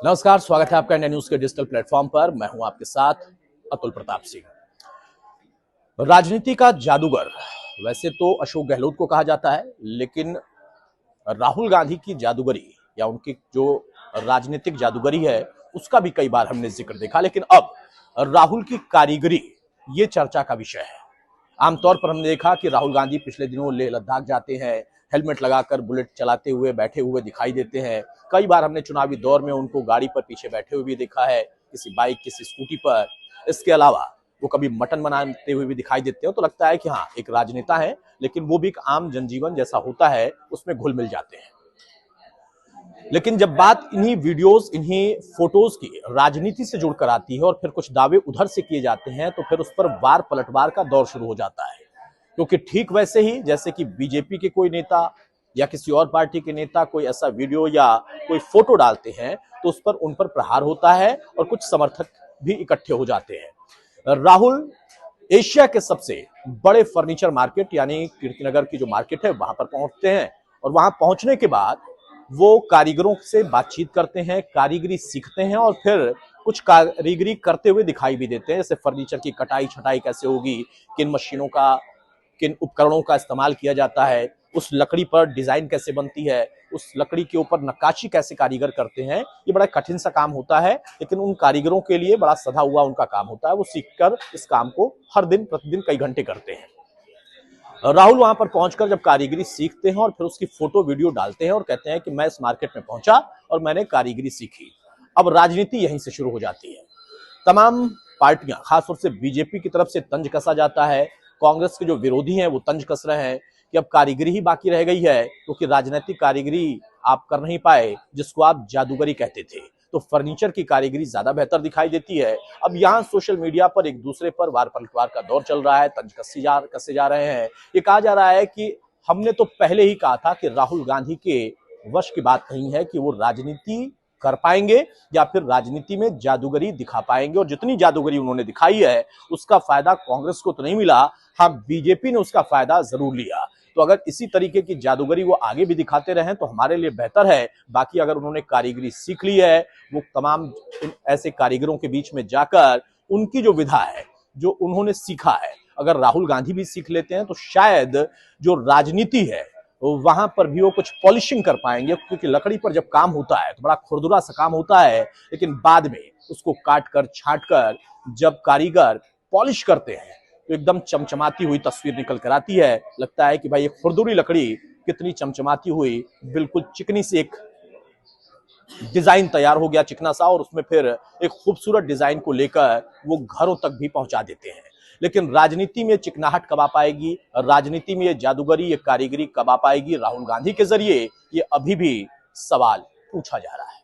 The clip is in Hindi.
नमस्कार, स्वागत है आपका इंडिया न्यूज के डिजिटल प्लेटफॉर्म पर। मैं हूं आपके साथ अतुल प्रताप सिंह। राजनीति का जादूगर वैसे तो अशोक गहलोत को कहा जाता है, लेकिन राहुल गांधी की जादूगरी या उनकी जो राजनीतिक जादूगरी है उसका भी कई बार हमने जिक्र देखा। लेकिन अब राहुल की कारीगरी ये चर्चा का विषय है। आमतौर पर हमने देखा कि राहुल गांधी पिछले दिनों लेह लद्दाख जाते हैं, हेलमेट लगाकर बुलेट चलाते हुए बैठे हुए दिखाई देते हैं। कई बार हमने चुनावी दौर में उनको गाड़ी पर पीछे बैठे हुए भी देखा है, किसी बाइक किसी स्कूटी पर। इसके अलावा वो कभी मटन बनाते हुए भी दिखाई देते हैं। तो लगता है कि हाँ, एक राजनेता है, लेकिन वो भी एक आम जनजीवन जैसा होता है उसमें घुल मिल जाते हैं। लेकिन जब बात इन्हीं वीडियोस, इन्हीं फोटोज की राजनीति से जुड़कर आती है और फिर कुछ दावे उधर से किए जाते हैं, तो फिर उस पर वार पलटवार का दौर शुरू हो जाता है। क्योंकि ठीक वैसे ही जैसे कि बीजेपी के कोई नेता या किसी और पार्टी के नेता कोई ऐसा वीडियो या कोई फोटो डालते हैं, तो उस पर उन पर प्रहार होता है और कुछ समर्थक भी इकट्ठे हो जाते हैं। राहुल एशिया के सबसे बड़े फर्नीचर मार्केट यानी कीर्तिनगर की जो मार्केट है वहां पर पहुंचते हैं, और वहां पहुंचने के बाद वो कारीगरों से बातचीत करते हैं, कारीगरी सीखते हैं और फिर कुछ कारीगरी करते हुए दिखाई भी देते हैं। जैसे फर्नीचर की कटाई छटाई कैसे होगी, किन मशीनों का, किन उपकरणों का इस्तेमाल किया जाता है, उस लकड़ी पर डिजाइन कैसे बनती है, उस लकड़ी के ऊपर नक्काशी कैसे कारीगर करते हैं। ये बड़ा कठिन सा काम होता है, लेकिन उन कारीगरों के लिए बड़ा सधा हुआ उनका काम होता है। वो सीखकर इस काम को हर दिन प्रतिदिन कई घंटे करते हैं। राहुल वहां पर पहुंचकर जब कारीगरी सीखते हैं और फिर उसकी फोटो वीडियो डालते हैं और कहते हैं कि मैं इस मार्केट में पहुंचा और मैंने कारीगरी सीखी। अब राजनीति यहीं से शुरू हो जाती है। तमाम पार्टियां, खासतौर से बीजेपी की तरफ से तंज कसा जाता है। कांग्रेस के जो विरोधी हैं वो तंज कस रहे हैं कि अब कारीगरी ही बाकी रह गई है, क्योंकि राजनीतिक कारीगरी आप कर नहीं पाए जिसको आप जादूगरी कहते थे, तो फर्नीचर की कारीगरी ज्यादा बेहतर दिखाई देती है। अब यहाँ सोशल मीडिया पर एक दूसरे पर वार पलटवार का दौर चल रहा है, तंज कसे जा रहे हैं। ये कहा जा रहा है कि हमने तो पहले ही कहा था कि राहुल गांधी के वश की बात नहीं है कि वो राजनीति कर पाएंगे या फिर राजनीति में जादूगरी दिखा पाएंगे, और जितनी जादूगरी उन्होंने दिखाई है उसका फायदा कांग्रेस को तो नहीं मिला, हाँ बीजेपी ने उसका फायदा जरूर लिया। तो अगर इसी तरीके की जादूगरी वो आगे भी दिखाते रहें तो हमारे लिए बेहतर है। बाकी अगर उन्होंने कारीगरी सीख ली है, वो तमाम ऐसे कारीगरों के बीच में जाकर उनकी जो विधा है, जो उन्होंने सीखा है, अगर राहुल गांधी भी सीख लेते हैं तो शायद जो राजनीति है वहां पर भी वो कुछ पॉलिशिंग कर पाएंगे। क्योंकि लकड़ी पर जब काम होता है तो बड़ा खुरदुरा सा काम होता है, लेकिन बाद में उसको काट कर छाट कर जब कारीगर पॉलिश करते हैं तो एकदम चमचमाती हुई तस्वीर निकल कर आती है। लगता है कि भाई ये खुरदुरी लकड़ी कितनी चमचमाती हुई, बिल्कुल चिकनी सी एक डिजाइन तैयार हो गया, चिकना सा, और उसमें फिर एक खूबसूरत डिजाइन को लेकर वो घरों तक भी पहुंचा देते हैं। लेकिन राजनीति में चिकनाहट कब आ पाएगी, राजनीति में ये जादूगरी, ये कारीगरी कब आ पाएगी राहुल गांधी के जरिए, ये अभी भी सवाल पूछा जा रहा है।